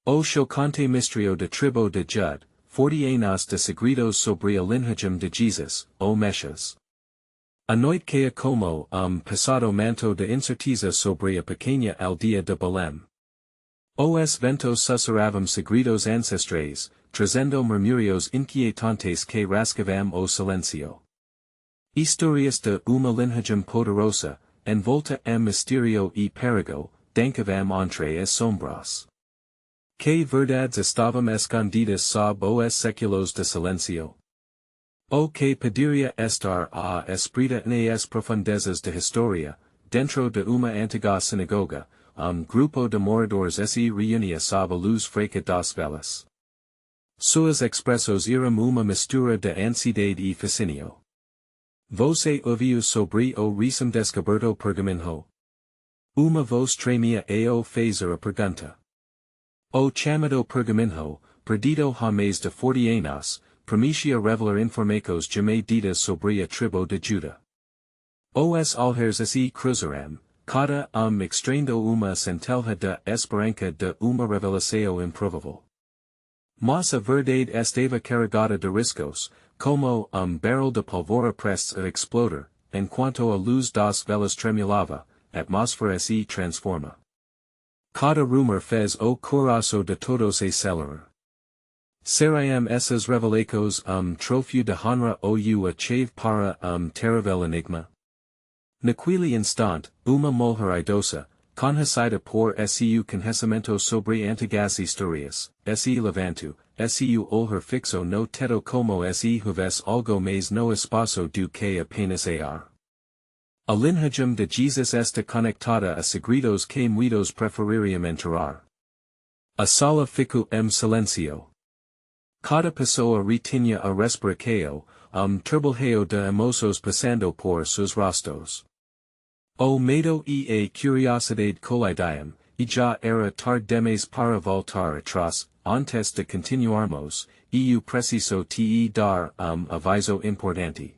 O chocante misterio da tribo de Judá, 40 anos de segredos sobre a linhagem de Jesus, o MESSIAS. A noite que como passado manto de incerteza sobre a pequena aldea de Belém. Os ventos sussurravam segredos ancestrais, trazendo murmúrios inquietantes que rasgavam o silencio. Histórias de uma linhagem poderosa, envolta em mistério e perigo, dancavam entre as sombras. Que verdades estavam escondidas sob os séculos de silencio? O que poderia estar a espreita nas profundezas de história, dentro de uma antiga sinagoga, grupo de moradores se reunia sob a luz fraca das velas. Suas expressos eram uma mistura de ansiedade e fascínio. Você ouviu sobre o recém-descoberto pergaminho? Uma voz tremia ao fazer a pergunta. O chamado pergaminho, perdido há mais de 40 anos, prometia revelar informações gemedidas sobre a tribo de Judá. Os alheiros se cruzaram, cada extraindo uma centelha de esperança de uma revelação improvável. Mas a verdade estava carregada de riscos, como barrel de pólvora prestes a explodir, enquanto a luz das velas tremulava, a atmosfera se transforma. Cada rumor fez o coração de todos acelerar. Seraiam essas revelações troféu de honra ou a chave para terravel enigma? Naquele instante, uma mulher idosa, conhecida por seu conhecimento sobre antigas histórias, se levantou, seu olhar fixo no teto como se houvesse algo mais no espaço do que apenas ar. A linhagem de Jesus está conectada a segredos que muitos prefeririam enterrar. A sala ficou em silencio. Cada pessoa retinha a respiração, turbilhão de emoções passando por seus rostos. O medo e a curiosidade colidiam, e já era tarde demais para voltar atrás, antes de continuarmos, eu preciso te dar aviso importante.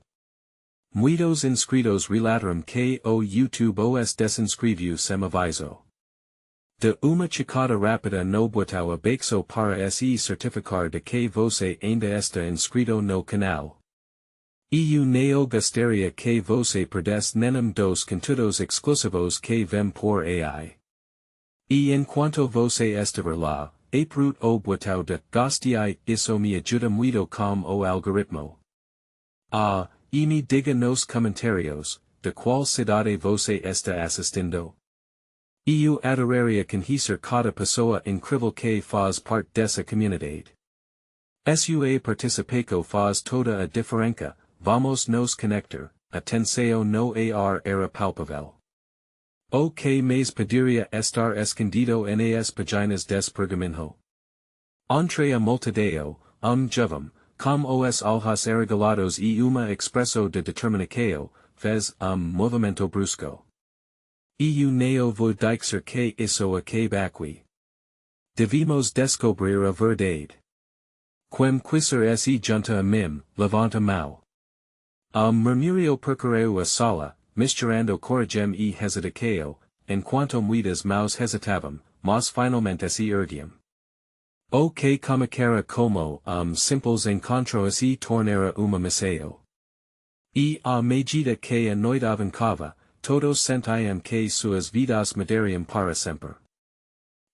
Muitos inscritos relataram que o YouTube os desinscreveu sem aviso. De uma checada rápida no botão abaixo para se certificar de que você ainda está inscrito no canal. Eu não gostaria que você perdesse nenhum dos conteúdos exclusivos que vem por AI. E enquanto você estiver lá, aperte o botão de gostei, isso me ajuda muito com o algoritmo. E me diga nos comentários, de qual cidade você está assistindo. Eu adoraria conhecer cada pessoa incrível que faz parte dessa comunidade. Sua participação faz toda a diferença. Vamos nos conectar, atenção no ar era palpável. O que mais poderia estar escondido nas páginas des pergaminho? Entre a multidão, jovem, com os olhos arregalados e uma expressão de determinação, fez movimento brusco. Eu não vou dizer que isso acabe aqui. Devemos descobrir a verdade. Quem quiser se junta a mim, levanta a mão. Murmúrio percorreu a sala, misturando coragem e hesitação, enquanto muitas mãos hesitavam, mas finalmente se erguiam. O que começara como simples encontro se tornara uma missão. E à medida que a noite avançava, todos sentiam que suas vidas mudariam para sempre.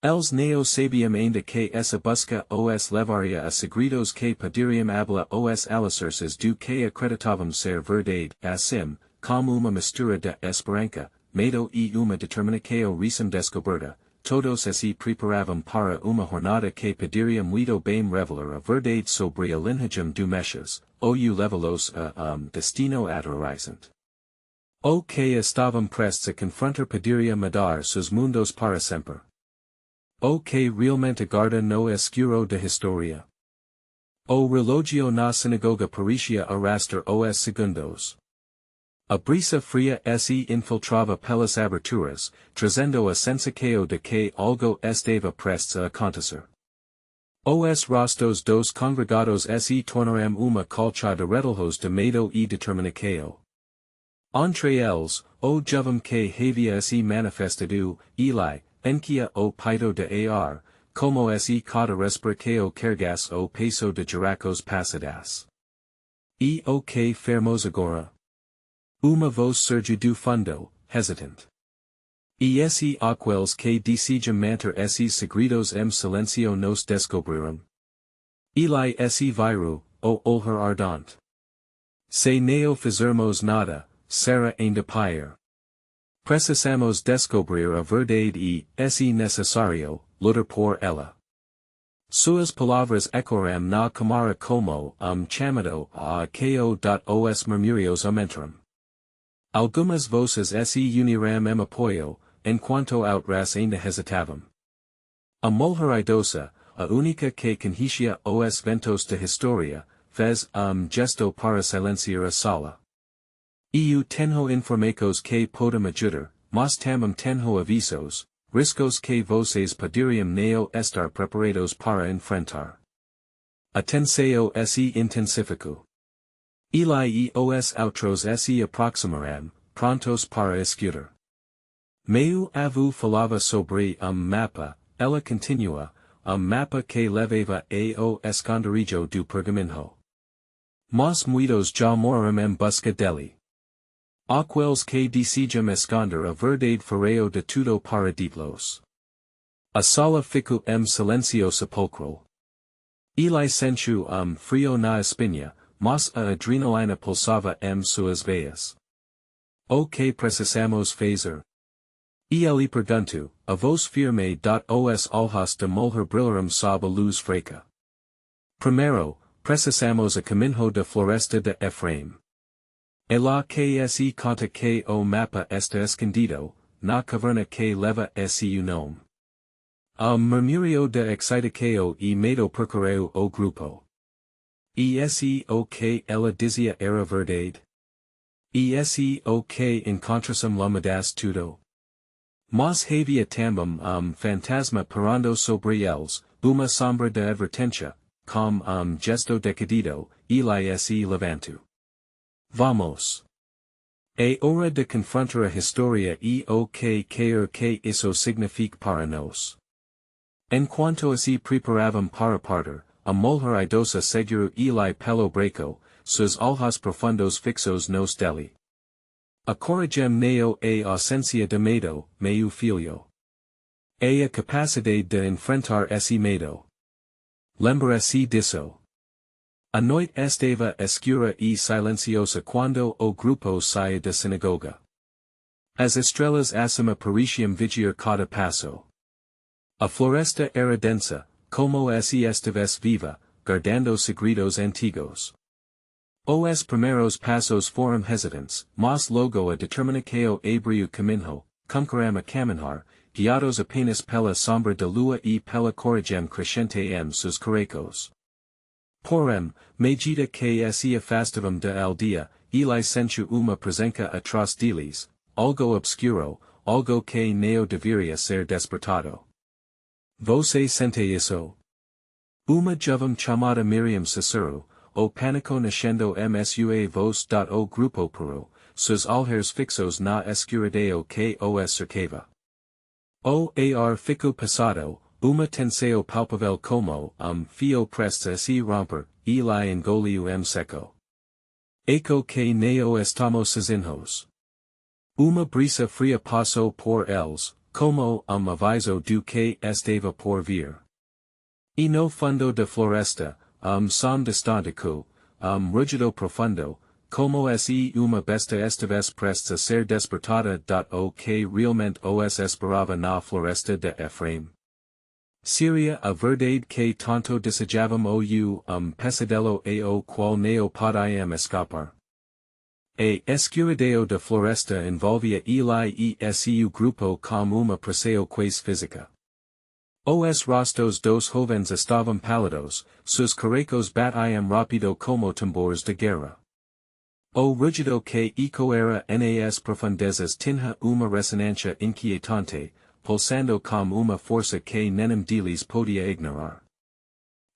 Eles não sabiam ainda que essa busca os levaria a segredos que poderiam abrir os alicerces do que acreditavam ser verdade, assim, como uma mistura de esperança, medo e uma determinação recém-descoberta, todos se preparavam para uma jornada que poderia muito bem revelar a verdade sobre a linhagem do MESSIAS, ou levá-los a destino aterrorizante. O que estavam prestes a confrontar poderia mudar seus mundos para sempre. O que realmente guarda no escuro da história. O relógio na sinagoga parecia arrastar os segundos. A brisa fria se infiltrava pelas aberturas, trazendo a sensação de que algo estava prestes a acontecer. Os rostos dos congregados se tornaram uma colcha de retalhos de medo e determinação. Entre eles, o jovem que havia se manifestado, Eli, enquia o peito de ar, como se cauda respiraceo cargas o peso de juracos pasadas. E o que fermos agora? Uma voz surge do fundo, hesitant. E se aqueles que decidem manter esses segredos em silencio nos descobriram. Eli se viru, o olhar ardente. Se neo fizermos nada, será ainda pior. Precisamos descobrir a verdade e, se necessário, lutar por ela. Suas palavras ecoam na camara como chamado a ko.os murmúrios aumentaram. Algumas voces se uniram em apoio, enquanto outras ainda hesitavam. A mulher idosa, a única que conhecia os ventos da história, fez gesto para silenciar a sala. Eu tenho informações que podem ajudar, mas também tenho avisos, riscos que vocês poderiam não estar preparados para enfrentar. Atenção se intensificou. Eli e os outros se aproximaram, prontos para escutar. Meu avô falava sobre mapa, ela continua, mapa que levava ao esconderijo do pergaminho. Mas muitos já moram em busca dele. Aqueles que decidem esconder a verdade farão de tudo para detê-los. A sala ficou em silêncio sepulcral. Eli sentiu frio na espinha, mas a adrenalina pulsava em suas veias. O que precisamos fazer? Ele perguntou, a voz firme os olhos de mulher brilharam sob a luz fraca. Primeiro, precisamos a caminho da floresta de Efraim. Ela que se conta que o mapa está escondido, na caverna que leva esse nome. Murmúrio de excitação e medo percorreu o grupo. E se o que ela dizia era verdade? E se o que encontrassem lamadas tudo? Mas havia também fantasma parando sobre eles, uma sombra de advertência, com gesto decidido, Eli se levantou. Vamos. É hora de confrontar a história e o que quer que isso signifique para nós. Enquanto se preparavam para partir, a mulher idosa segurou Eli pelo braço, seus olhos profundos fixos nos dele. A coragem neo a ausência de medo, meu filho. É a capacidade de enfrentar esse medo. Lembra-se disso. A noite estava escura e silenciosa quando o grupo saía da sinagoga. As estrelas acima pareciam vigiar cada passo. A floresta era densa, como se estivesse viva, guardando segredos antigos. Os primeiros passos foram hesitantes, mas logo a determinação abriu caminho, começaram a caminhar, guiados apenas pela sombra da lua e pela coragem crescente em seus caracos. Porém, medida que se afastavam da aldeia, Eli sentiu uma presença atrás deles, algo obscuro, algo que não deveria ser despertado. Você sente isso? Uma jovem chamada Miriam sussurrou, o pânico nascendo msua voz o grupo parou, seus olhos fixos na escuridão que os cercava. O ar ficou passado, uma tensão palpável como fio prestes a se romper, Eli engoliu seco. Eco que não estamos sozinhos. Uma brisa fria passou por eles, como aviso do que estava por vir. E no fundo da floresta, som distante, rugido profundo, como se uma besta estivesse prestes a ser despertada. O que realmente os esperava na floresta de Efraim. Seria a verdade que tanto desejavam ou pesadelo ao qual não podiam escapar. A escuridão da floresta envolvia Eli e seu grupo como uma pressão quase física. Os rostos dos jovens estavam pálidos, seus caracos batiam rápido como tambores de guerra. O rugido que ecoara nas profundezas tinha uma ressonância inquietante, pulsando com uma força que nenhum deles podia ignorar.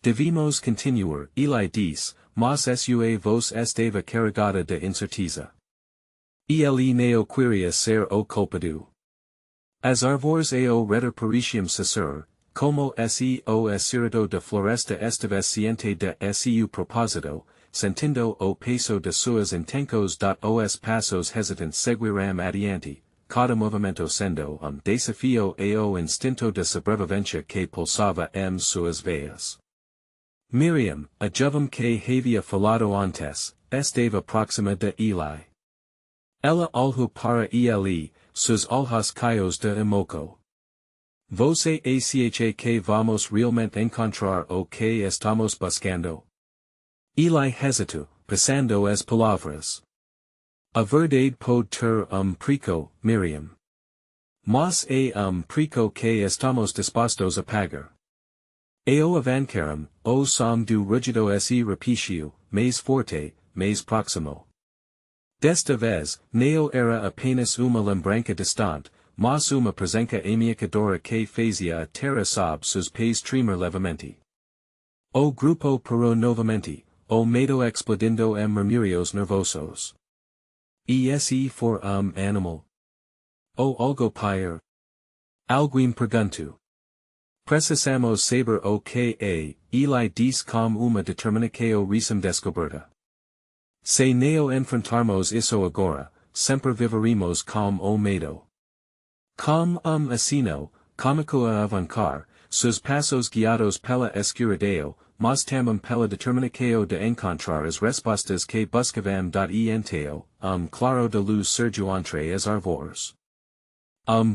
Devemos continuar, Eli disse, mas sua voz estava carregada de incerteza. Ele não queria ser o culpado. As árvores ao redor pareciam sussurrar, como seo esirido de floresta estivesciente de seu propósito, sentindo o peso de suas intentos. Os passos hesitantes seguirão adiante, cada movimento sendo desafio ao instinto de sobrevivência que pulsava suas veias. Miriam, a jovem que havia falado antes, estava próxima de Eli. Ela olhou para ele, seus olhos cheios de emoção. Você acha que vamos realmente encontrar o que estamos buscando? Eli hesitou, pensando as palavras. A verdade pode ter preço, Miriam. Mas preço que estamos dispostos a pagar. Eu avancaram, o som do rugido se repetiu, mais forte, mais próximo. Desta vez, não era apenas uma lembrança distante, mas uma presença ameaçadora que fazia a terra sob seus pés tremer levemente. O grupo parou novamente, o medo explodindo murmúrios nervosos. E esse for animal? O algo pior? Alguém perguntou. Precisamos saber o que Eli disse com uma determinação recém-descoberta. Se não enfrentarmos isso agora, sempre viveremos com o medo. Com assino, cômico a avancar, seus passos guiados pela escuridão, mas também pela determinação de encontrar as respostas que buscavam. E então, claro de luz surgiu entre as árvores.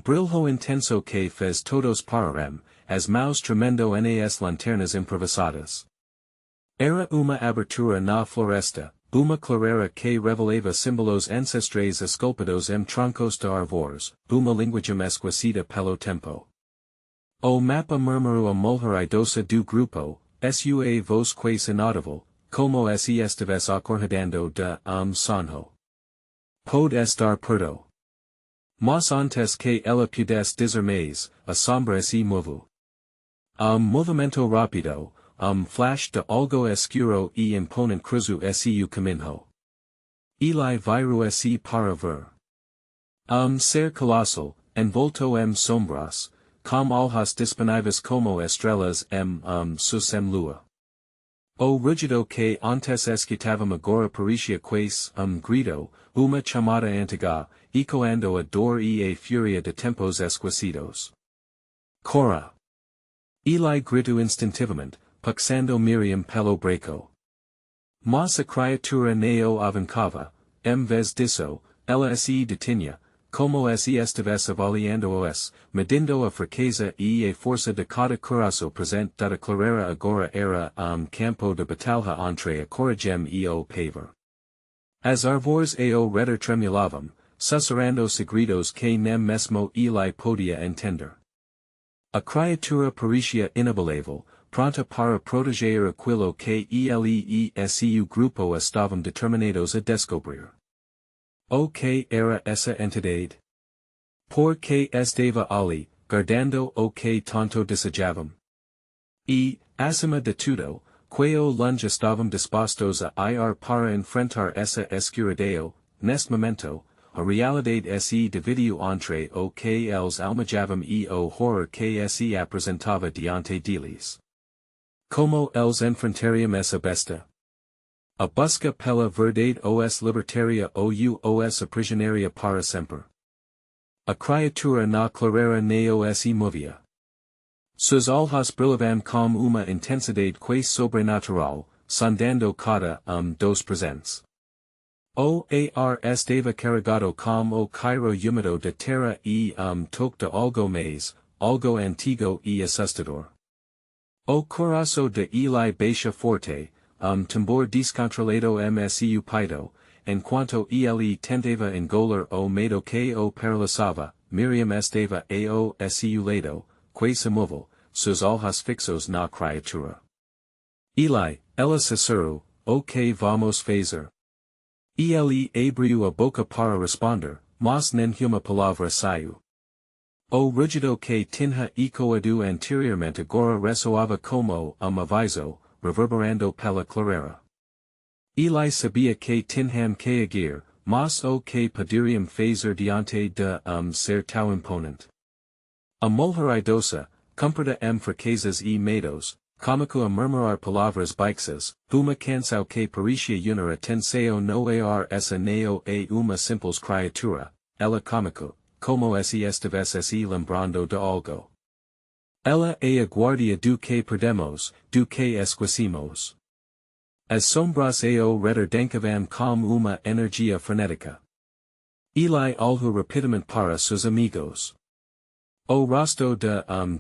Brilho intenso que fez todos pararem, as mãos tremendo nas lanternas improvisadas. Era uma abertura na floresta, uma clareira que revelava símbolos ancestrais esculpidos troncos de árvores, uma linguagem esquecida pelo tempo. O mapa murmurou a mulher idosa do grupo, sua voz quase inaudible, como se estivesse acordando de sonho. Pode estar perto. Mas antes que ela pudesse dizer mais, a sombra se moveu. Movimento rápido, flash de algo escuro e imponente cruzou seu caminho. Eli virou se para ver. Ser colossal, envolto sombras, com olhos disponíveis como estrelas susem lua. O rugido que antes escutavam agora parecia quase grito, uma chamada antiga, ecoando a dor e a fúria de tempos esquecidos. Cora! Eli gritou instintivamente, puxando Miriam pelo braço. Mas a criatura não avancava, vez disso, ela se detinha, como se estivesse avaliando-os, medindo a fraqueza e a força de cada coração presente. A clareira agora era campo de batalha entre a coragem e o pavor. As árvores ao redor tremulavam, sussurrando segredos que nem mesmo Eli podia entender. A criatura parecia inabalável, pronta para proteger aquilo que ele e seu grupo estavam determinados a descobrir. O que era essa entidade? Por que estava ali, guardando o que tanto desejavam? E, acima de tudo, quão longe estavam dispostos a ir para enfrentar essa escuridão? Neste momento, a realidade se dividiu entre o que eles almejavam e o horror que se apresentava diante deles. Como eles enfrentariam essa besta? A busca pela verdade os libertaria ou os aprisionaria para sempre. A criatura na clareira não se movia. Seus olhos brilhavam com uma intensidade quase sobrenatural, sondando cada dos presentes. O ar estava carregado com o cheiro úmido de terra e toque de algo mais, algo antigo e assustador. O coração de Eli baixa forte, tambor descontrolado msu peito, enquanto ele tentava engolir o medo que o paralisava. Miriam estava ao seu lado, quase imóvel, seus olhos fixos na criatura. Eli, ela sussurrou, o que vamos fazer? Ele abriu a boca para responder, mas nenhuma palavra saiu. O rugido que tinha ecoado anteriormente agora ressoava como aviso, reverberando pela clareira. Eli sabia que tinham que agir, mas o que poderiam fazer diante de ser tão imponente. A mulher idosa, comperta fraquezas e medos, comico a murmurar palavras baixas, uma canção que parecia unir atenção no ar essa neo a uma simples criatura, ela comico, como se estivesse se lembrando de algo. Ela é a guardia do que perdemos, do que esquecemos. As sombras ao redor dancavam com uma energia frenética. Eli olhou rapidamente para seus amigos. O rosto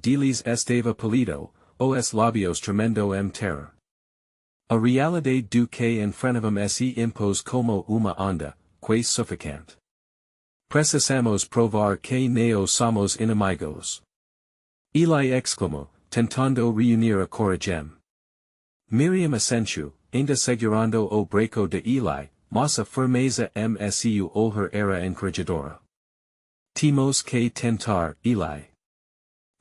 deles estava pálido, os labios tremendo terror. A realidade do que enfrentavam se impôs como uma onda, quase sufocante. Precisamos provar que não somos inimigos. Eli exclamou, tentando reunir a coragem. Miriam assentiu, ainda segurando o braço de Eli, mas a firmeza msu olhar era encorajadora. Temos que tentar, Eli.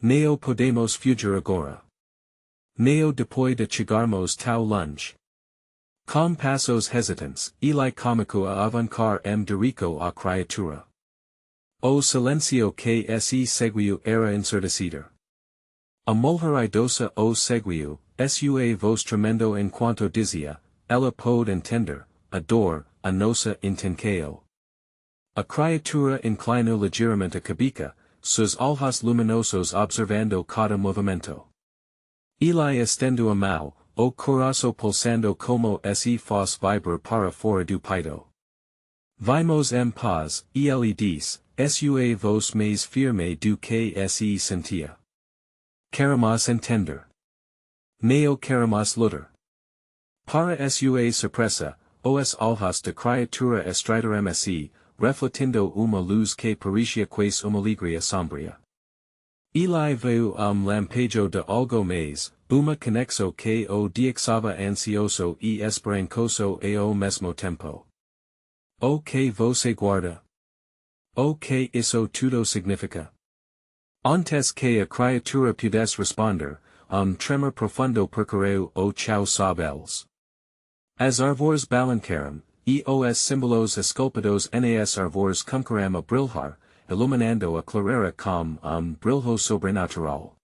Não podemos fugir agora. Não depois de chegarmos tão longe. Com passos hesitantes, Eli começou a avançar dirico a criatura. O silêncio que se seguiu era ensurdecedor. A mulher idosa o seguiu, sua voz tremendo enquanto dizia, ela pode entender, a dor, a nossa intenção. A criatura inclinou ligeiramente a cabeça, seus olhos luminosos observando cada movimento. Eli estendeu a mão, o coração pulsando como se fosse vibrar para fora do peito. Vimos paz, e ele disse, sua voz mais firme do que se sentia. Queremos entender. Não queremos lutar. Para sua surpresa, os olhos da criatura estreitaram se, refletindo uma luz que parecia quase uma alegria sombria. Eli viu lampejo de algo mais, uma conexão que o deixava ansioso e esperançoso ao mesmo tempo. O que você guarda? O que isso tudo significa? Antes que a criatura pudesse responder, tremor profundo percorreu o chão sob eles. As árvores balançaram, e os símbolos esculpidos nas árvores começaram a brilhar, iluminando a clareira com brilho sobrenatural.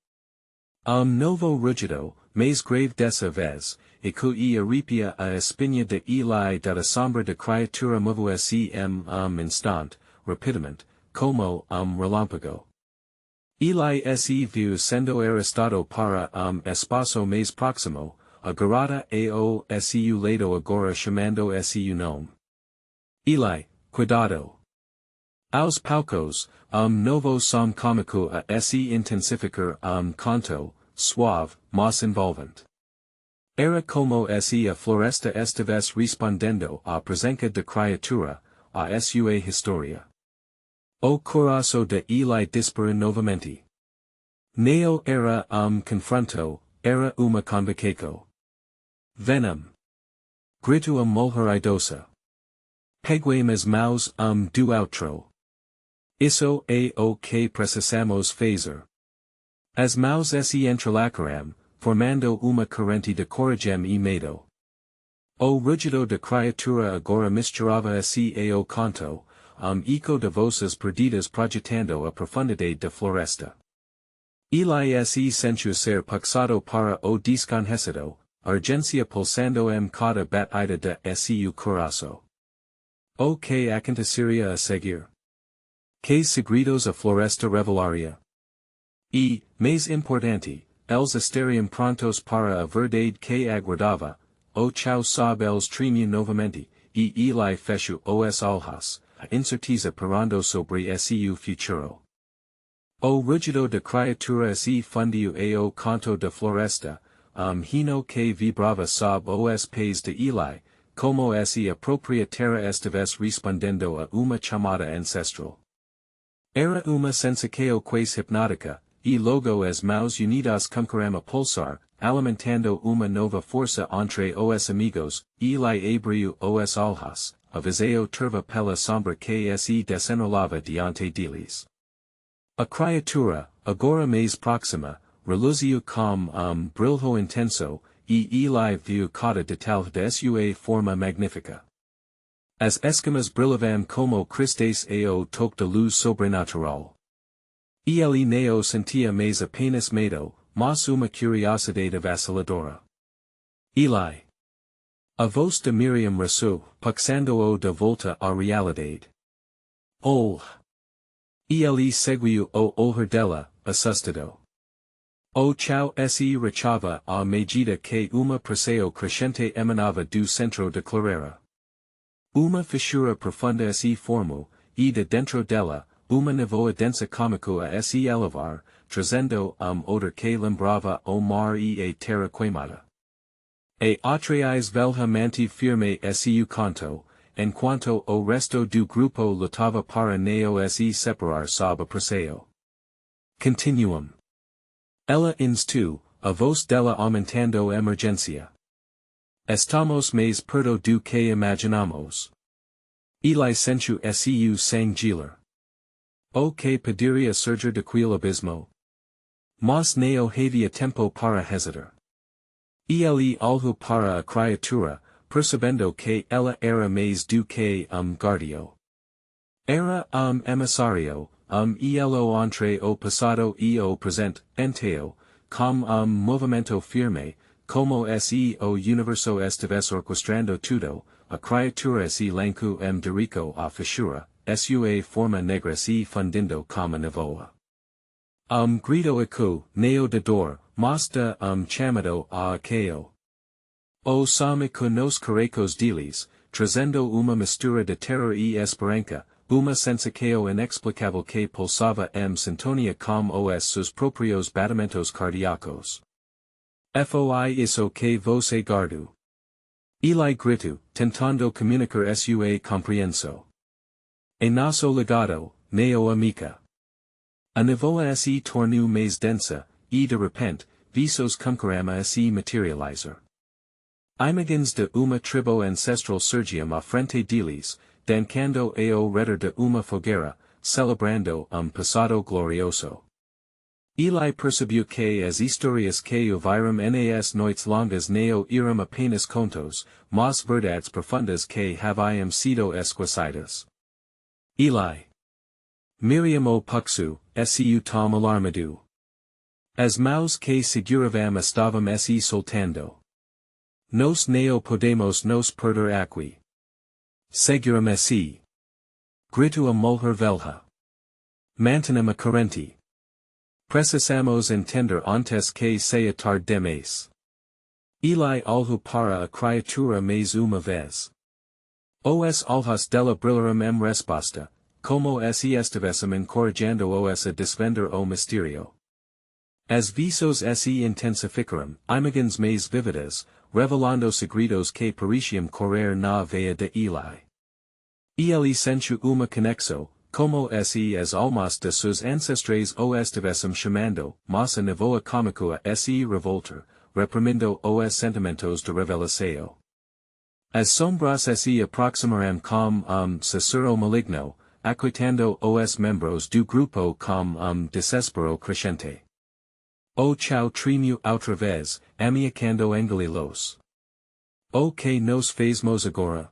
Novo rugido, mais grave dessa vez, e que arrepia a espinha de Eli da sombra da criatura moveu-se instante, rapidamente, como relâmpago. Eli se viu sendo arrestado para espaço mais próximo, agora ao seu lado agora chamando seu nome. Eli, cuidado. Aos poucos, novo som cômico a se intensificar canto, suave, mas envolvente. Era como se a floresta estivesse respondendo à presença da criatura, a sua história. O coração de Eli disparou novamente. Não era confronto, era uma convocação. Venom. Gritou a mulher idosa. Peguem as mãos do outro. Isso é o que precisamos fazer. As mãos se entrelaçaram, formando uma corrente de coragem e medo. O rugido da criatura agora misturava-se ao canto, eco de vozes perdidas projetando a profundidade da floresta. Eli se sentiu ser puxado para o desconhecido, urgência pulsando cada batida de seu coração. O que aconteceria a seguir? Que segredos a floresta revelaria? E, mais importante, eles estariam prontos para a verdade que aguardava, o chão sob eles tremia novamente, e Eli fechou os olhos, a incerteza parando sobre seu futuro. O rugido da criatura se fundiu ao canto da floresta, hino que vibrava sob os pés de Eli, como se a própria terra estivesse respondendo a uma chamada ancestral. Era uma sensação quase hipnótica, e logo as mãos unidas começaram a pulsar, alimentando uma nova força entre os amigos. Eli abriu os olhos, a visão turva pela sombra que se desenrolava diante deles. A criatura, agora mais próxima, reluziu com brilho intenso, e Eli viu cada detalhe de sua forma magnífica. As escamas brilhavam como cristais ao toque de luz sobrenatural. Ele neo sentia mais apenas medo, mas uma curiosidade vaciladora. Eli. A voz de Miriam ressoou, puxando-o de volta à realidade. Ele seguiu o olhar dela, assustado. O chão se rachava à medida que uma pressão crescente emanava do centro da clareira. Uma fissura profunda se formou, e de dentro dela, uma névoa densa começou a se elevar, trazendo odor que lembrava o mar e a terra queimada. E atrás velha mantive firme seu canto, enquanto o resto do grupo lutava para não se separar sob a pressão. Continuum. Ela instou, a voz dela aumentando emergência. Estamos mais perto do que imaginamos. Eli sentiu seu sanguilar. O que poderia surgir daquele abismo? Mas não havia tempo para hesitar. Ele olhou para a criatura, percebendo que ela era mais do que guardião. Era emissário, elo entre o passado e o presente, enteo, com movimento firme, como se o universo estivesse orquestrando tudo, a criatura se lançou dirico a fissura, sua forma negra se fundindo como nevoa. Grito eco, neo de dor, mas de chamado a arqueo. O some com nos carecos deles, trazendo uma mistura de terror e esperança, uma sensação inexplicável que pulsava sintonia com os seus próprios batimentos cardíacos. Foi isso que você guardou. Eli gritou, tentando comunicar sua compreensão. E nosso legado, neo amica. A nevoa se tornou mais densa, e de repente, visos começaram a se materializar. Imagens de uma tribo ancestral surgiam à frente deles, dancando ao redor de uma fogueira, celebrando passado glorioso. Eli percebeu que as histórias que ouviram nas noites longas não eram apenas contos, mas verdades profundas que haviam sido esquecidas. Eli. Miriam o puxu, seu tom alarmado. As mãos que seguravam estavam se soltando. Nos não podemos nos perder aqui. Seguramente. Gritou a mulher velha. Mantenha-me corrente. Precisamos entender antes que seja tarde demais. Eli olhou para a criatura mais uma vez. Os olhos dela brilharam resposta, como se estivessem encorajando os a desvendar o mistério. As visos se intensificaram, imagens mais vívidas, revelando segredos que pareciam correr na veia de Eli. Ele sentiu uma conexão, como se as almas de seus ancestrais o estivessem chamando, mas a nevoa começou a se revoltar, reprimindo os sentimentos de revelação. As sombras se aproximaram com sussurro maligno, aquietando os membros do grupo com desespero crescente. O chão tremeu outra vez, ameaçando engoli-los. O que nos fazemos agora?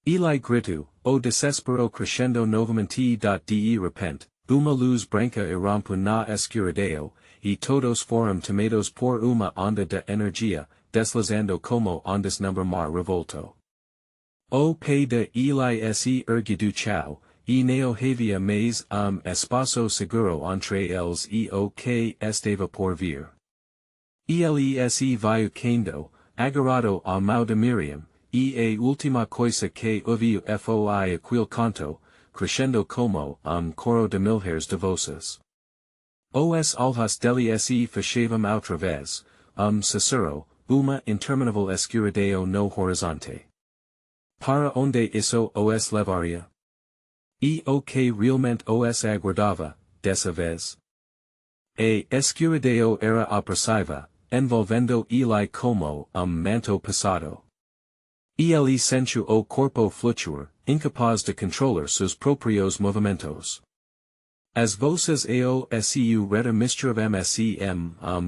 Eli gritou, o desespero crescendo novamente de repente, uma luz branca irrompeu na escuridão, e todos foram tomados por uma onda de energia, deslizando como ondas no mar revolto. O pé de Eli se ergueu do chão, e não havia mais espaço seguro entre eles e o que estava por vir. Ele se viu caindo, agarrado à mão de Miriam, e a última coisa que ouviu foi aquele canto, crescendo como coro de milhares de vozes. Os olhos dele se fechavam outra vez, sussurro, uma interminável escuridão no horizonte. Para onde isso os levaria? E o que realmente os aguardava, dessa vez? A escuridão era opressiva, envolvendo Eli como manto pesado. Ele sentiu o corpo flutuar, incapaz de controlar seus próprios movimentos. As vozes ao seu redor misturavam-se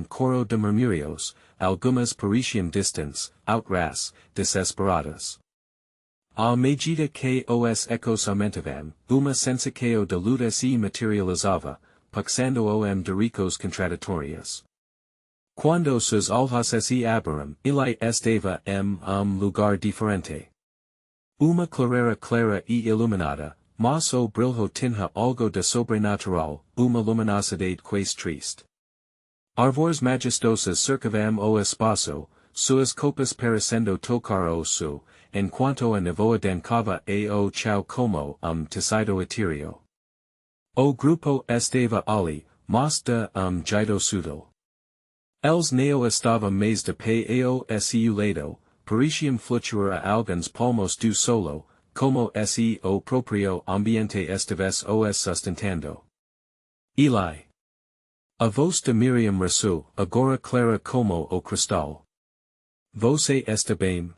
coro de murmúrios, algumas pareciam distantes, outras, desesperadas. À medida que os ecos aumentavam, uma sensação de luta se materializava, puxando dericos contraditorias. Cuando sus aljas se abrem, ili estava lugar diferente. Uma clarera clara e iluminada, mas o brilho tinha algo de sobrenatural, uma luminosidade quase triste. Arvores majestosas cercavam o espaço, suas copas parecendo tocar o sul, enquanto a nevoa dancava o chão como tecido etéreo. O grupo estava ali, mas de jeito sutil. Els neo estava mais de pé seu lado, pareciam flutuar a alguns palmos do solo, como se o proprio ambiente estivesse os sustentando. Eli. A voz de Miriam ressoou, agora clara como o cristal. Você está bem?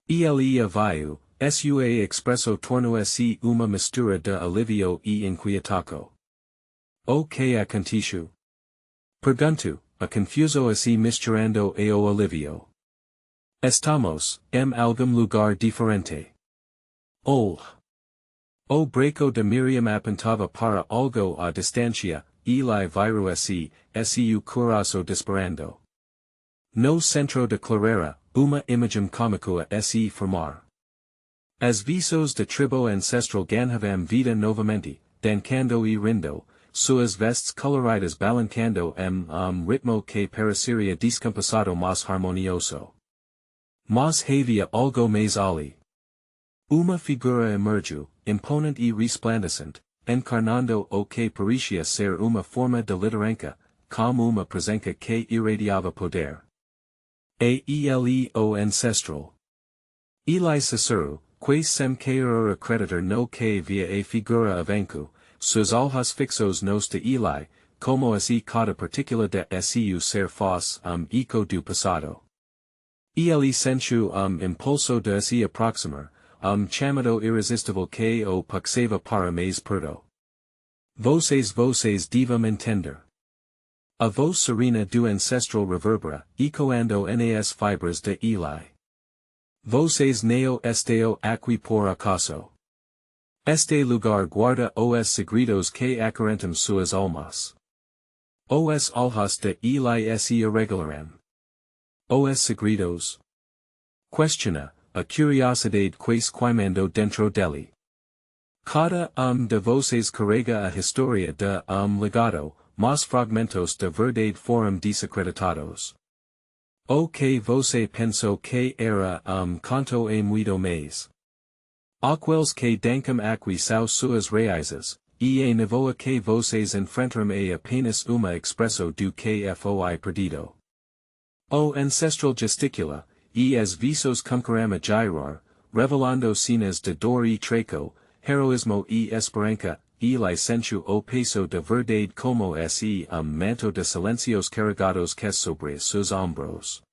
Ele veio, sua expresso tornou-se uma mistura de alívio e inquietaco. O que aconteceu? Pergunto, a confuso se misturando e o alívio. Estamos, algum lugar diferente. O breco de Miriam apontava para algo à distância, Eli viru-se, seu coração disparando. No centro de clarera, uma imagem cômica se formar. As visos de tribo ancestral ganhavam vida novamente, dancando e rindo, suas vestes coloridas balancando ritmo que pareceria descompassado mas harmonioso. Mas havia algo mais ali. Uma figura emergiu, imponente e resplandecente, encarnando o que parecia ser uma forma de liderança, como uma presença que irradiava poder. Ele o ancestral. Eli Cicero, quais sem querer acreditar no que via a figura avanço, seus olhos fixos nos de Eli, como se cada partícula de seu ser fosse eco do passado. Ele sentiu impulso de se aproximar, chamado irresistível que o puxava para mais perto. Vocês devam entender. A voz serena do ancestral reverbera, ecoando nas fibras de Eli. Vocês neo esteo aqui por acaso. Este lugar guarda os segredos que acarentam suas almas. Os alhas de Eli se irregularam. Os segredos. Questiona, a curiosidade quais queimando dentro dele. Cada de vocês carrega a história de legado, mas fragmentos de verdade foram desacreditados. O que você pensou que era canto e muito mais. Aqueles que dancam aqui são suas raízes, e a nevoa que vocês enfrentaram é apenas uma expresso do que foi perdido. O ancestral gesticula, e as visos começaram a girar, revelando cenas de dor e treco, heroísmo e esperança, Eli sentiu o peso de verdade como se manto de silencios carregados que sobre seus ombros.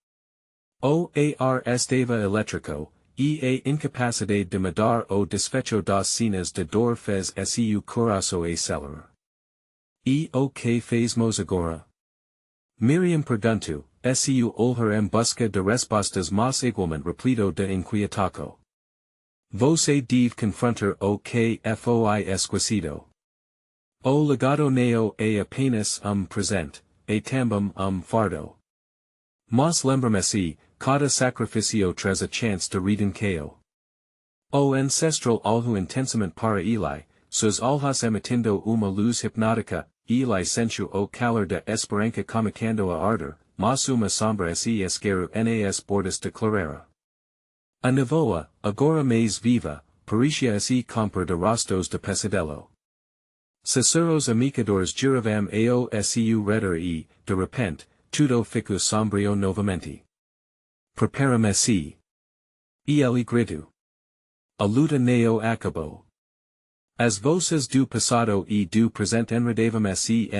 O ar estava elétrico, e a incapacidade de mudar o desfecho das cenas de dor fez seu coração acelerar. E o que fazemos agora? Miriam perguntou, seu olhar em busca de respostas mas igualmente repleto de inquietaco. Você deve confrontar o que foi esquecido. O legado neo é apenas presente, e também fardo. Mas lembrame-se, cada sacrifício traz a chance de redenção. O ancestral algo intensamente para Eli, seus olhos emitindo uma luz hipnótica, Eli sentiu o calor da esperança comunicando a ardor, mas uma sombra se esquereu nas bordas de clarera. A nevoa, agora mais viva, parecia se compor de rostos de pesadelo. Ciceros amicadores giravam ao seu redor e, de repente, tudo ficou sombrio novamente. Prepara-me-se. E ele gritou. A luta neo acabou. As vozes do passado e do presente enredavam-se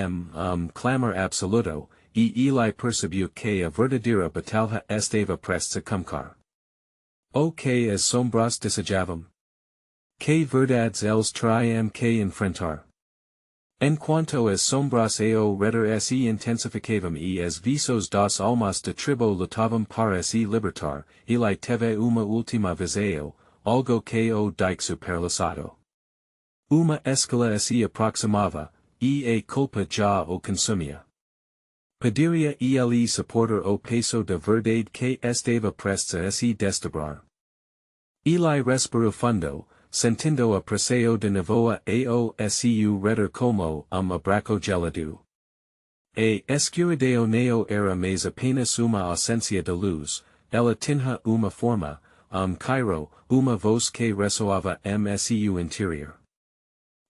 clamor absoluto, e Eli percebeu que a verdadeira batalha estava prestes a começar. O que as sombras desejavam? Que verdades eles traíam que enfrentar? Enquanto as sombras ao redor se intensificavam e as visos das almas de tribo lutavam para se libertar, Eli teve uma última visão, algo que o deixou paralisado. Uma escala se aproximava, a culpa já o consumia. Pediria ele supporter o peso de verdade que estava prestes a se desdobrar. Eli respirou fundo, sentindo a pressão de nevoa ao seu redor como abraço gelado. A escuridão não era mais apenas uma ausência de luz, ela tinha uma forma, Cairo, uma voz que ressoava seu interior.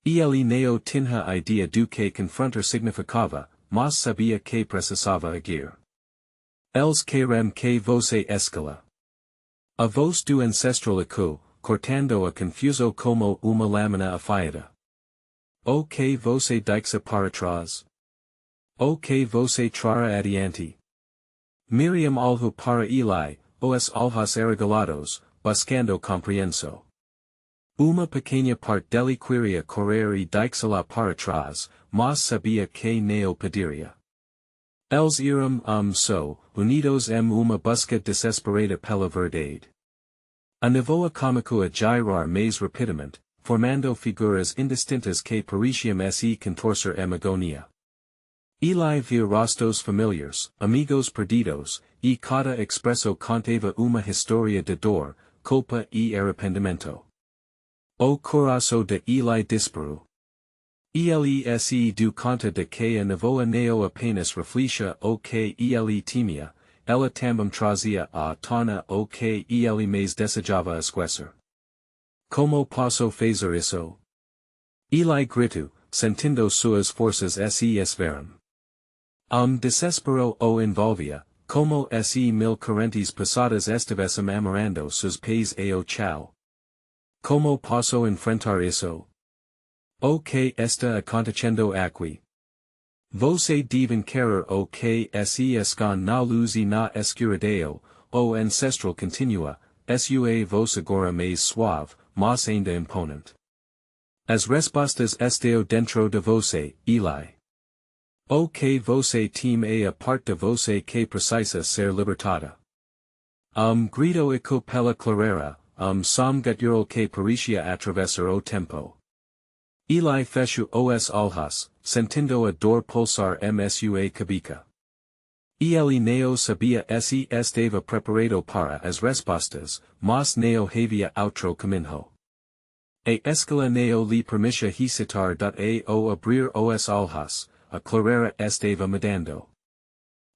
Ele não tinha ideia do que confrontar significava, mas sabia que precisava agir. Eles querem que você escala. A voz do ancestral eco, cortando a confuso como uma lâmina afiada. O que você dixa para trás? O que você trara adiante? Miriam olhou para Eli, os olhos arregalados, buscando compreensão. Uma pequena parte dele queria correr e deixá-la para trás, mas sabia que não pediria. Eles iram unidos em uma busca desesperada pela verdade. A nevoa começou a girar mais rapidamente, formando figuras indistintas que pareciam se contorcer em agonia. Eli viu rostos familiares, amigos perdidos, e cada expresso contava uma história de dor, culpa e arrependimento. O coração de Eli disparou. Ele se deu conta de que a nevoa não apenas refletia o que ele temia, ela também trazia à tona o que ele mais desejava esquecer. Como posso fazer isso? Eli gritou, sentindo suas forças se esvaírem. Desespero o envolvia, como se mil correntes pesadas estivessem amarrando seus pés ao chão. Como posso enfrentar isso? O que está acontecendo aqui? Você deve querer o que se esconde na luz e na escuridão, o ancestral continua, sua voz agora mais suave, mas ainda imponente. As respostas estão dentro de você, Eli. O que você teme é a parte de você que precisa ser libertada. Grito eco pela clareira, gatilho que parecia atravessar o tempo. Eli fechou os olhos, sentindo a dor pulsar sua cabeça. Ele não sabia se estava preparado para as respostas, mas não havia outro caminho. A escala não lhe permitia hesitar ao abrir os olhos, a clareira estava mudando.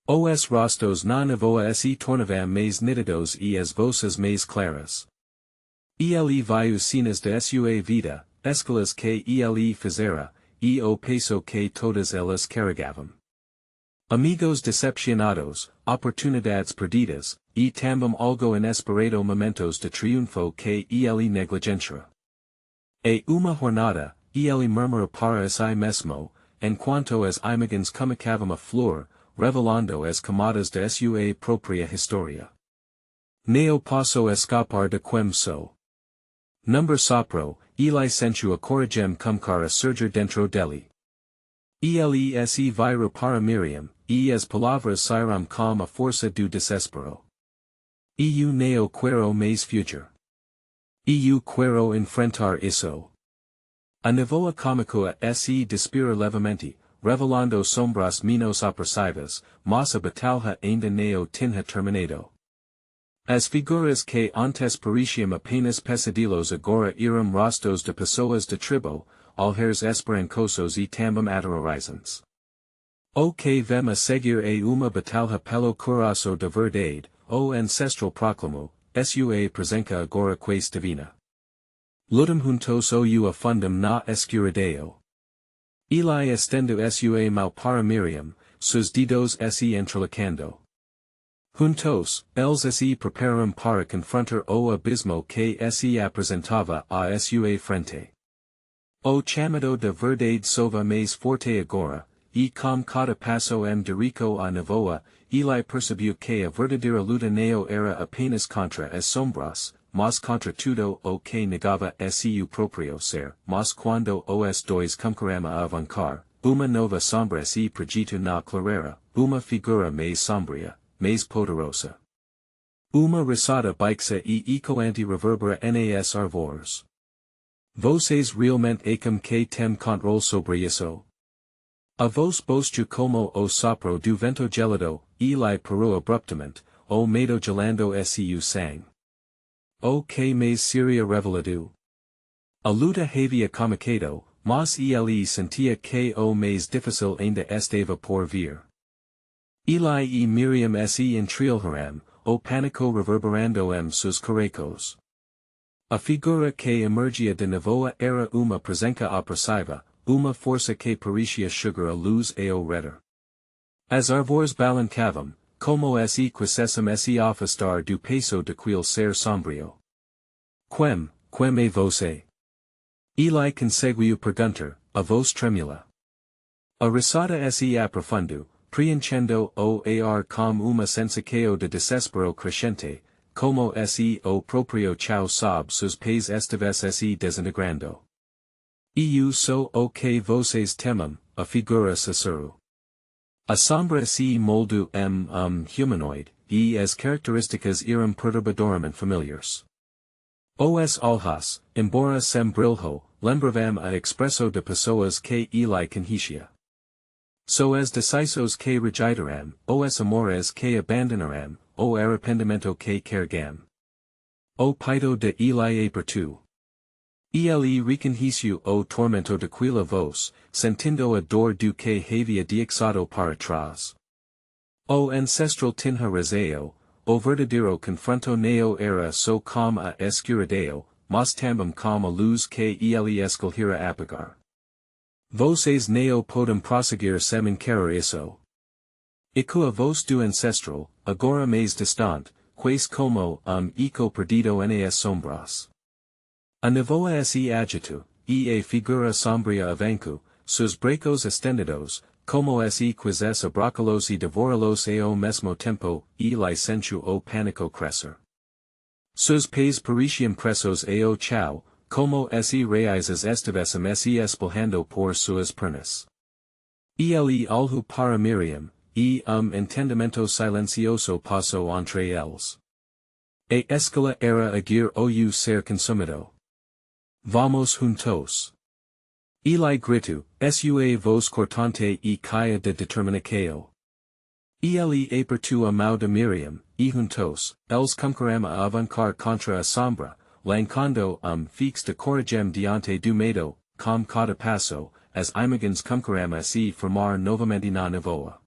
Os rostos na nevoa se tornavam mais nítidos e as vozes mais claras. Ele viu cenas de sua vida, escalas que ele fizera, e o peso que todas elas carregavam. Amigos decepcionados, oportunidades perdidas, e também algo inesperado momentos de triunfo que ele negligenciara. E uma jornada, ele murmurou para si mesmo, enquanto as imagens começavam a flor, revelando as camadas de sua própria história. Não posso escapar de quem sou. Number sopro, Eli sentiu a coragem começar a surgir dentro dele. Ele se virou para Miriam, e as palavras saíram com a força do desespero. Eu não quero mais fugir. Eu quero enfrentar isso. A nevoa começou a se despir levemente, revelando sombras menos opressivas, mas a batalha ainda não tinha terminado. As figuras que antes pareciam apenas pesadelos agora eram rostos de pessoas de tribo, olhares esperançosos e também aterrorizantes. O que vem a seguir é uma batalha pelo coração da verdade, o ancestral proclamou, sua presença agora quase divina. Lutam juntos ou afundam na escuridão. Eli estendo sua mão para Miriam, seus dedos se entrelaçando. Juntos, eles se preparam para confrontar o abismo que se apresentava a sua frente. O chamado de verdade sova mais forte agora, e com cada passo dirico a nevoa, Eli percebeu que a verdadeira luta não era apenas contra as sombras, mas contra tudo o que negava seu próprio ser, mas quando os dois começaram a avançar, uma nova sombra se projetou na clareira, uma figura mais sombria, mais poderosa. Uma risada baixa e ecoante reverbera nas árvores. Vocês realmente acham que tem controle sobre isso? A vos bostiu como o sopro do vento gelido, Eli peru abruptamente, o medo gelando seu sang. O que mais seria revelado? A luta havia comunicado, mas ele sentia que o mais difícil ainda estava por vir. Eli e Miriam se entreolharam, o pânico reverberando seus carecos. A figura que emergia de nevoa era uma presença opressiva, uma força que parecia chegar a luz ao redor. As árvores balançavam, como se quisessem se afastar do peso daquele ser sombrio. Quem é você? Eli conseguiu perguntar, a voz tremula. A risada se aprofundou, preenchendo o ar com uma sensação de desespero crescente, como se o próprio chão sob seus pés estivesse se desintegrando. Eu sou o que vocês temem, a figura sussurrou. A sombra se moldou humanoide, e as características eram perturbadoramente familiares. Os olhos, embora sem brilho, lembravam a expresso de pessoas que Eli conhecia. Os decisões que rejeitarão, os amores que abandonarão, o arrependimento que carregam. O peito de Eli apertou. Ele reconheceu o tormento daquela voz, sentindo a dor do que havia deixado para trás. O ancestral tinha razão, o verdadeiro confronto não era só com a escuridão, mas também com a luz que ele escolhera apagar. Vocês não podem prosseguir sem encarar isso. E com a voz do ancestral, agora mais distante, quase como eco perdido nas sombras. A nevoa se agitou, e a figura sombria avançou, seus braços estendidos, como se quisesse abracá-los e devorá-los ao mesmo tempo, Eli sentiu o pânico crescer. Seus pés pareciam presos ao chão, como se raízes estivessem se espalhando por suas pernas. Ele olhou para Miriam, e entendimento silencioso passou entre eles. A escala era agir ou ser consumido. Vamos juntos. Eli gritou, sua voz cortante e caia de determinação. Ele apertou a mão de Miriam, e juntos, eles começaram a avançar contra a sombra, lançando fix de coragem diante do medo, com cada passo, as imagens começaram a se formar novamente na nevoa.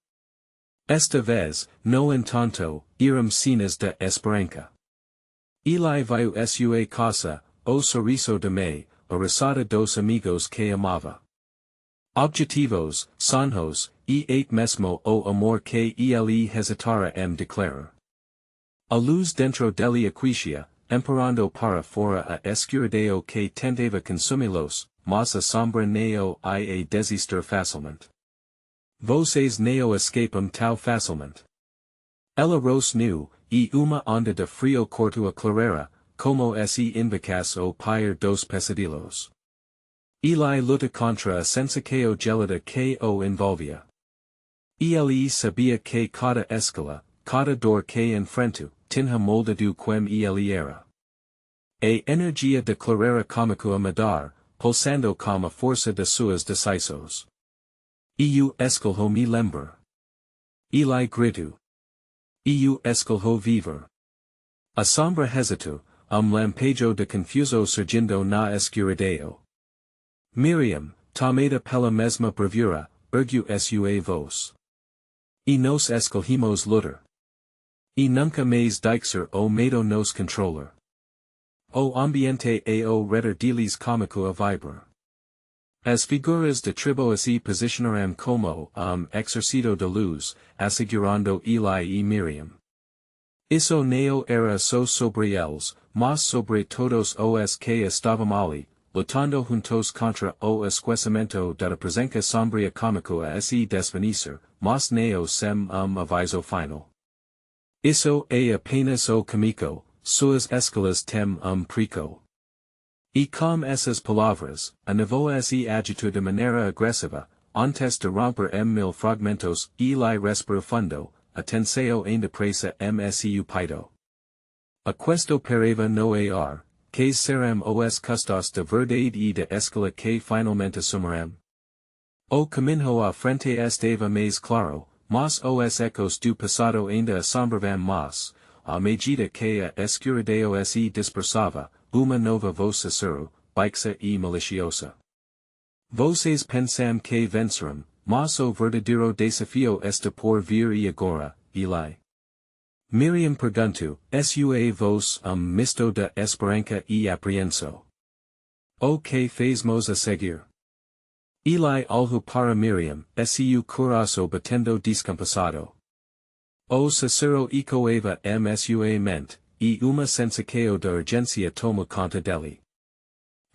Esta vez, no entanto, eram cenas de esperança. Eli viu sua casa, o sorriso de May, a risada dos amigos que amava. Objetivos, sonhos, e até mesmo o amor que ele hesitara declarar. A luz dentro dele aquecia, emperando para fora a escuridão que tentava consumi-los, mas a sombra não a desistir facilmente. Vocês não escapam tão facilmente. Ela rosnou, e uma onda de frio cortou a clareira, como se invocasse o pior dos pesadelos. Eli luta contra a sensação gelida que o envolvia. Ele sabia que cada escala, cada dor que enfrentou, tinha moldado quem ele era. A energia de clareira começou a mudar, pulsando com a força de suas decisões. Eu escolho me lembrar. Eli gritou. Eu escolho viver. A sombra hesitou, lampejo de confuso surgindo na escuridão. Miriam, tomada pela mesma bravura, ergueu sua voz. E nos escolhimos lutar. E nunca mais deixar o medo nos controlar. O ambiente ao redor deles começou a vibrar. As figuras de tribo se posicionaram como exercito de luz, assegurando Eli e Miriam. Isso não era só sobre eles, mas sobre todos os que estavam ali, lutando juntos contra o esquecimento da presença sombria começou a se desvanecer, mas não sem aviso final. Isso é apenas o comico, suas escalas têm preco. E com essas palavras, a nevoa se agitou de maneira agressiva, antes de romper mil fragmentos, Eli respirou fundo, atenção em depressa seu peito. Aquesto pareva no ar, que serão os custos de verdade e de escala que finalmente assumirão. O caminho a frente estava mais claro, mas os ecos do passado ainda assombravam mais, à medida que a escuridão se dispersava, uma nova voz sussurrou, baixa e maliciosa. Vocês pensam que venceram, mas o verdadeiro desafio está por vir e agora, Eli. Miriam perguntou, sua voz misto de esperança e apreensão. O que fazemos a seguir? Eli olhou para Miriam, seu coração batendo descompassado. O sussurro ecoava sua mente, e uma sensação de urgência tomou conta dele.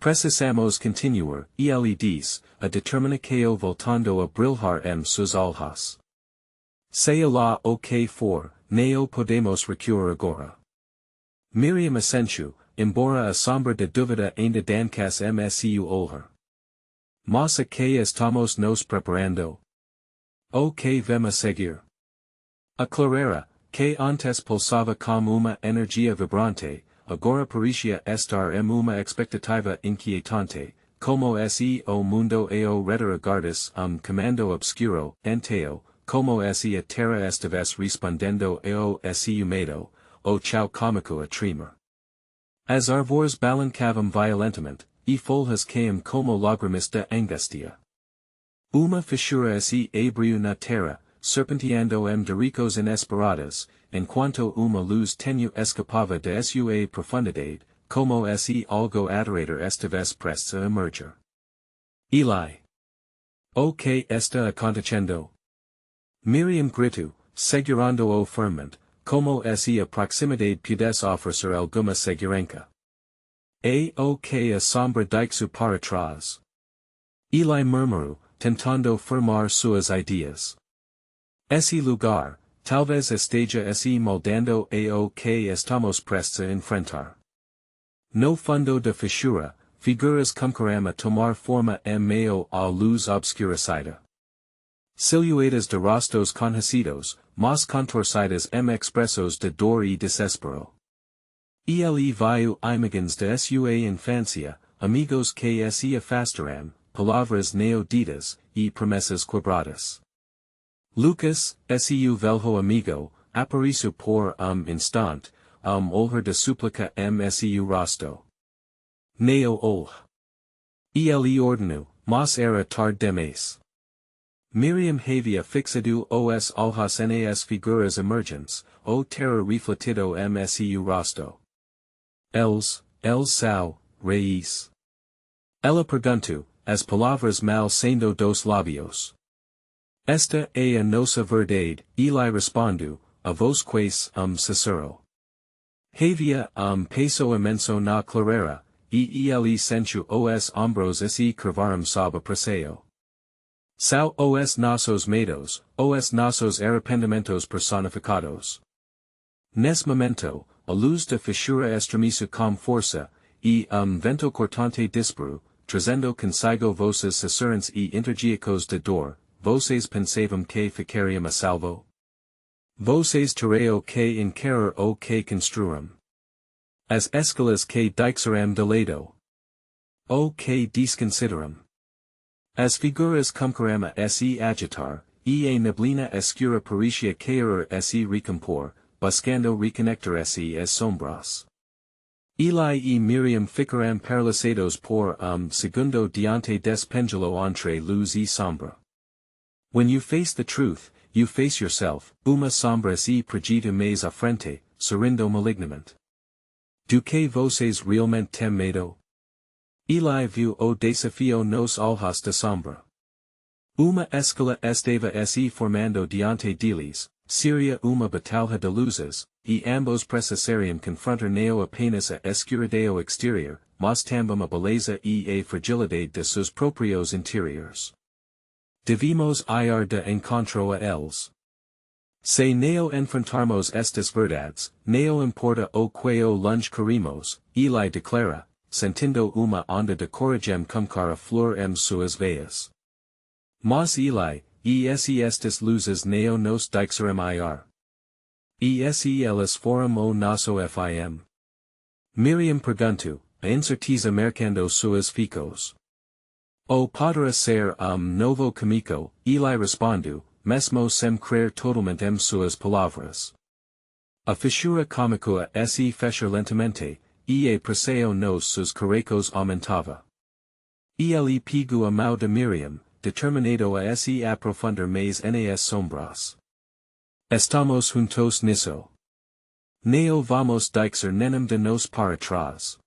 Precisamos continuar, ele disse, a determinação voltando a brilhar seus olhos. Seja lá o que for, não podemos recuar agora. Miriam assentiu, embora a sombra de dúvida ainda dancasse seu olhar. Mas a que estamos nos preparando? O que vamos seguir? A clarera, que antes pulsava como uma energia vibrante, agora parecia estar uma expectativa inquietante, como se o mundo ao redor guardas comando obscuro, enteo, como se a terra estivesse respondendo ao seu medo, o chão cômico a tremer. As árvores balançavam violentamente, e folhas caíam como lágrimas de angústia. Uma fissura se abriu na terra, serpenteando de ricos inesperados, enquanto uma luz tenue escapava de sua profundidade, como se algo aterrador estivesse prestes a emerger. Eli. O que está acontecendo? Miriam gritou, segurando-o firmemente, como se a proximidade pudesse oferecer alguma segurança. O que a sombra deixou para trás? Eli murmurou, tentando firmar suas ideias. Esse lugar, talvez esteja se moldando ao que estamos prestes a enfrentar. No fundo da fissura, figuras começaram a tomar forma meio à luz obscurecida. Silhuetas de rostos conhecidos, mas contorcidas expressos de dor e desespero. Ele viu imagens de sua infância, amigos que se afastaram, palavras não ditas, e promessas quebradas. Lucas, seu velho amigo, apareceu por instante, olhar de súplica seu rosto. Neo olh. Ele ordenou, mas era tarde demais. Miriam havia fixado os olhos nas figuras emergentes, o terror refletido seu rosto. Eles são, reis. Ela perguntou, as palavras mal saindo dos lábios. Esta é a nossa verdade, Eli respondeu, a voz quase sussurrou. Havia peso imenso na clarera, e ele sentiu os ombros se curvaram sob a pressão. São os nossos medos, os nossos arrependimentos personificados. Nesse momento, a luz da fissura estremece com força, e vento cortante disparou, trazendo consigo vozes sussurrantes e enérgicos de dor. Vocês pensavam que ficariam a salvo? Vocês teriam que encarar o que construíram. As escalas que deixaram de lado. O que desconsideram. As figuras começaram a se agitar, e a neblina escura parecia cair a se recompor, buscando reconectar-se às sombras. Eli e Miriam ficaram paralisados por segundo diante desse pêndulo entre luz e sombra. When you face the truth, you face yourself, uma sombra se projeta mais à frente, sorrindo malignamente. Do que vocês realmente têm medo? Eli viu o desafio nos olhos da sombra. Uma escala estava se formando diante deles, seria uma batalha de luzes, e ambos precisariam confrontar não apenas a escuridão exterior, mas também a beleza e a fragilidade de seus próprios interiores. Devemos ir de encontro a eles. Se não enfrentarmos estas verdades, não importa o que longe queremos, Eli declara, sentindo uma onda de coragem começar a flor suas veias. Mas Eli, e se estas luzes não nos deixarão ir? E se elas foram o nosso fim? Miriam perguntou, a incerteza marcando suas ficos. O podere ser novo comico, Eli respondu, mesmo sem crer totalmente suas palavras. A fissura comicua se fechar lentamente, e preseo nos sus carecos aumentava. Ele pigu a mão de Miriam, determinado a se aprofundar mais nas sombras. Estamos juntos nisso. Neo vamos dixer nenem de nos para trás.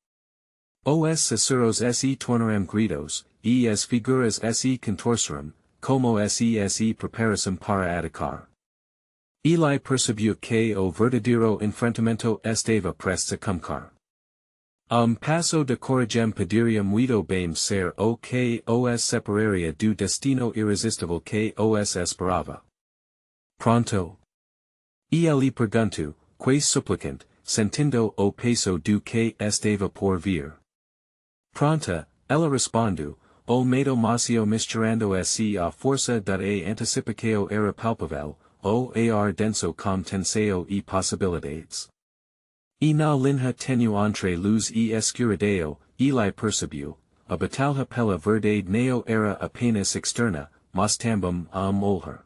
Os cesuros se tornarem gritos, e as figuras se contorcerem, como se preparasem para atacar. Eli percebiu que o verdadeiro enfrentamento estava prestes a começar. Passo de coragem poderia muito bem ser o que os separaria do destino irresistível que os esperava. Pronto. Ele perguntou, quase suplicante, sentindo o peso do que estava por vir. Pronta, ela respondeu, o medo macio misturando-se à força da antecipação era palpável, o ar denso com tensão e possibilidades. E na linha tenue entre luz e escuridão, Eli percebiu, a batalha pela verdade não era apenas externa, mas também olhar.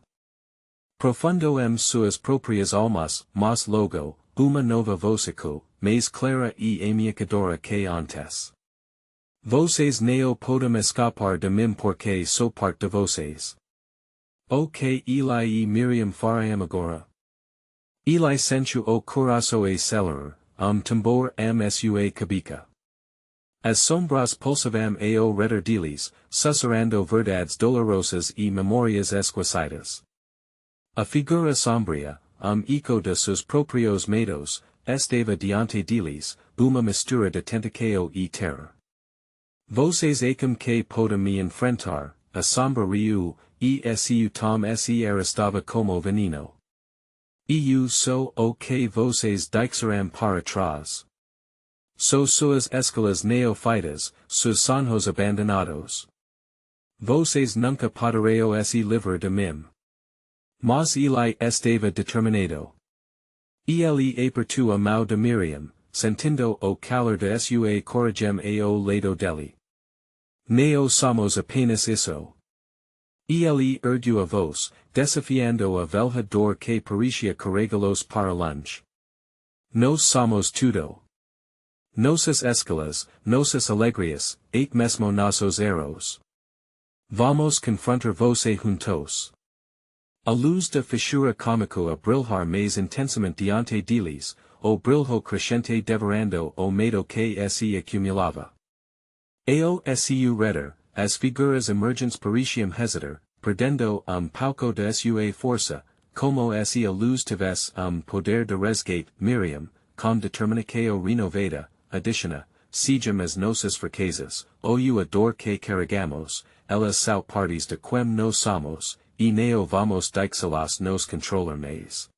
Profundo suas próprias almas, mas logo, uma nova vocico, mais clara e ameaçadora que antes. Vocês não podem escapar de mim porque sou parte de vocês. O que Eli e Miriam farão agora? Eli sentiu o coração acelerar, tambor sua cabeça. As sombras pulsavam ao redor deles, sussurrando verdades dolorosas e memórias esquecidas. A figura sombria, eco de seus próprios medos, estava diante deles, uma mistura de tentação e terror. Vocês acham que podem me enfrentar, a sombra riu, e su tom se estava como veneno. Eu sou o que vocês dixeram para trás. Sou suas escalas neofeitas, seus sonhos abandonados. Vocês nunca poderão se livrar de mim. Mas Eli estava determinado. Ele apertou a mão de Miriam, sentindo o calor de sua coragem ao lado dele. Não somos apenas isso. Ele ergueu a voz, desafiando a velha dor que parecia carregá-los para longe. Nós somos tudo. Nossas escalas, nossas alegrias, mesmo nossos erros. Vamos confrontar você juntos. A luz da fissura cômica a brilhar mais intensamente diante deles, o brilho crescente devorando o medo que se acumulava. Ao su redor, as figuras emergentes pareciam hesitar, perdendo pouco de sua força, como se a luz tivesse poder de resgate. Miriam, com determinação renovada, adiciona, sejam as nossas fraquezas, a dor que carregamos, elas são partes de quem nós somos, e não vamos deixá-las nos controlar mais.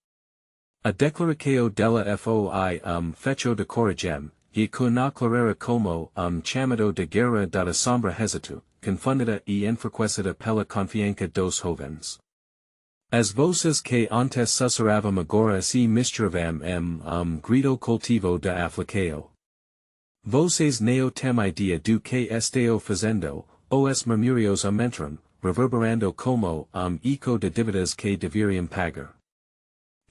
A declaração dela foi fecho de coragem, e que na clarera como chamado de guerra da sombra hesitou, confundida e enfraquecida pela confiança dos jovens. As vozes que antes sussurravam agora se misturavam grito cultivo da aflição. Vocês não têm ideia do que estou fazendo, os murmúrios aumentaram, reverberando como eco de dívidas que deveriam pagar.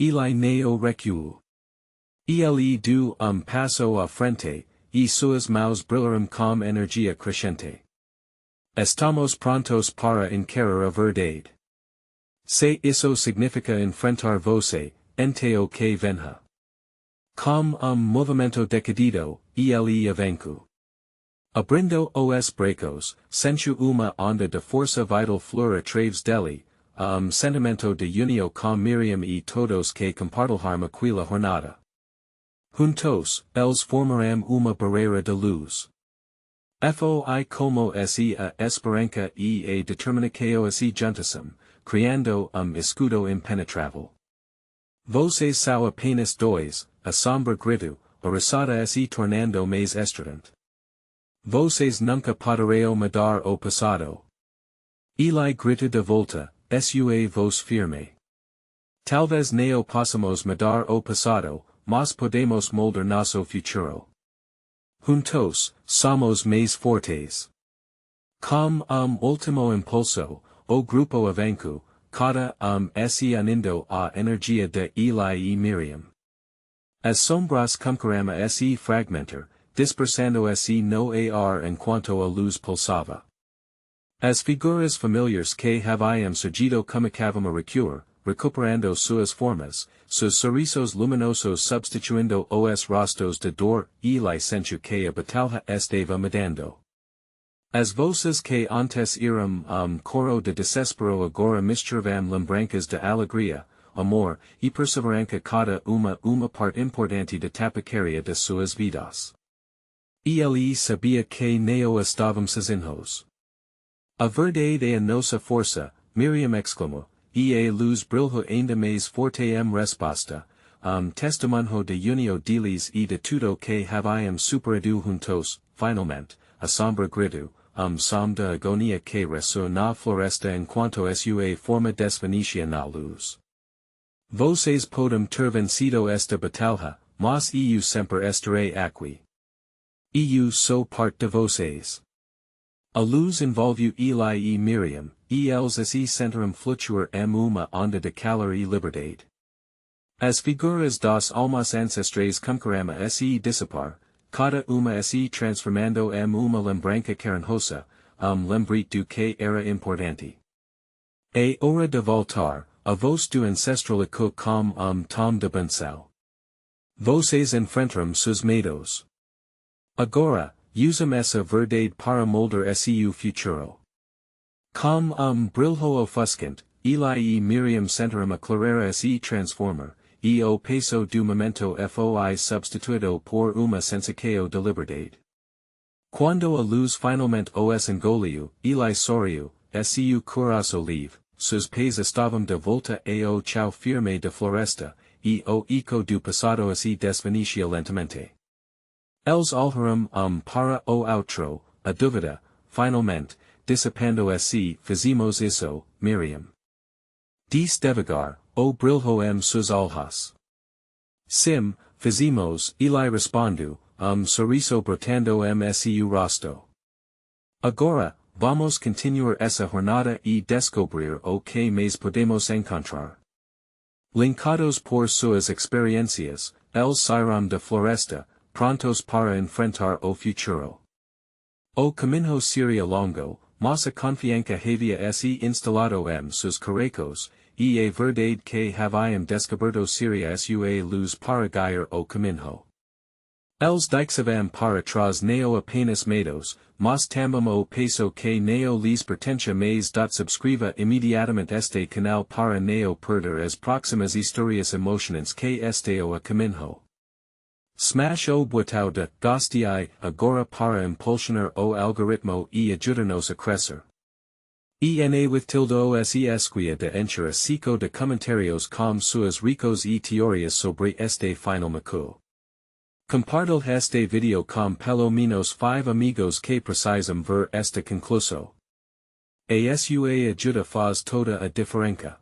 Eli não recuou. Ele deu passo à frente, e suas mãos brilharam com energia crescente. Estamos prontos para encarar a verdade. Se isso significa enfrentar você, então que venha. Com movimento decidido, ele avançou. Abrindo os bracos, sentiu uma onda de força vital fluir através dele, sentimento de união com Miriam e todos que compartilharam aquela jornada. Juntos, eles formarão uma barreira de luz. Foi como se a esperança e a determinação se juntassem, criando escudo impenetrável. Vocês são apenas dois, a sombra gritou, a risada se tornando mais estridente. Vocês nunca poderão mudar o passado. Eli grita de volta, sua voz firme. Talvez não possamos mudar o passado, mas podemos moldar nosso futuro. Juntos, somos mais fortes. Ultimo impulso, o grupo avancu, cada se unindo a energia de Eli e Miriam. As sombras cumcarama se fragmentar, dispersando se no ar enquanto a luz pulsava. As figuras familiares que haviam surgido comunicavam a recuperando suas formas, sus sorrisos luminosos substituindo os rostos de dor e licencio que a batalha estava mudando. As voces que antes eram coro de desespero agora misturavam lembranças de alegria, amor, e perseverança cada uma parte importante da tapecaria de suas vidas. Ele sabia que neo estavam sozinhos. A verdade é a nossa força, Miriam exclamou, e a luz brilhou ainda mais forte resposta, testemunho de unio deles e de tudo que haviam superado juntos, finalmente, a sombra gritou, som de agonia que ressoa na floresta enquanto sua forma desvanecia na luz. Vocês podem ter vencido esta batalha, mas eu sempre estarei aqui. Eu sou parte de vocês. A luz envolveu Eli e Miriam, e eles se sentiram flutuar uma onda de calor e liberdade. As figuras das almas ancestrais cumcarama se dissipar, cada uma se transformando uma lembrança carinhosa, lembrete do que era importante. É hora de voltar, a voz do ancestral eco com tom de benção. Vocês enfrentaram seus medos. Agora, usam essa verdade para moldar seu futuro. Com brilho ofuscante, Eli e Miriam sentiram a clareza se transformar, e o peso do momento foi substituído por uma sensação de liberdade. Quando a luz finalmente os engoliu, Eli sorriu, seu coração livre, seus pés estavam de volta ao chão firme da floresta, e o eco do passado se desvanecia lentamente. Eles olharam para o outro, a dúvida, finalmente, dissipando se fizemos isso, Miriam. Diz devagar, o brilho seus olhos. Sim, fizemos, Eli respondeu, sorriso brotando seu rosto. Agora, vamos continuar essa jornada e descobrir o que mais podemos encontrar. Linkados por suas experiências, eles sairão da floresta, prontos para enfrentar o futuro. O caminho seria longo, mas a confiança havia se instalado seus caracos, e a verdade que haviam descoberto seria sua luz para guiar o caminho. Eles deixavam para trás neo apenas medos, mas também o peso que neo lhes pertencia mais subscreva imediatamente este canal para neo perder as próximas histórias emocionantes que estão a caminho. Smash o botão de gostei agora para impulsionar o algoritmo e ajudar-nos a crescer. ENA with tilde se esquia de encher a ciclo de comentários com suas ricos e teorias sobre este final macu. Compartilhe este video com pelo menos 5 amigos que precisam ver este concluso. A sua ajuda faz toda a diferença.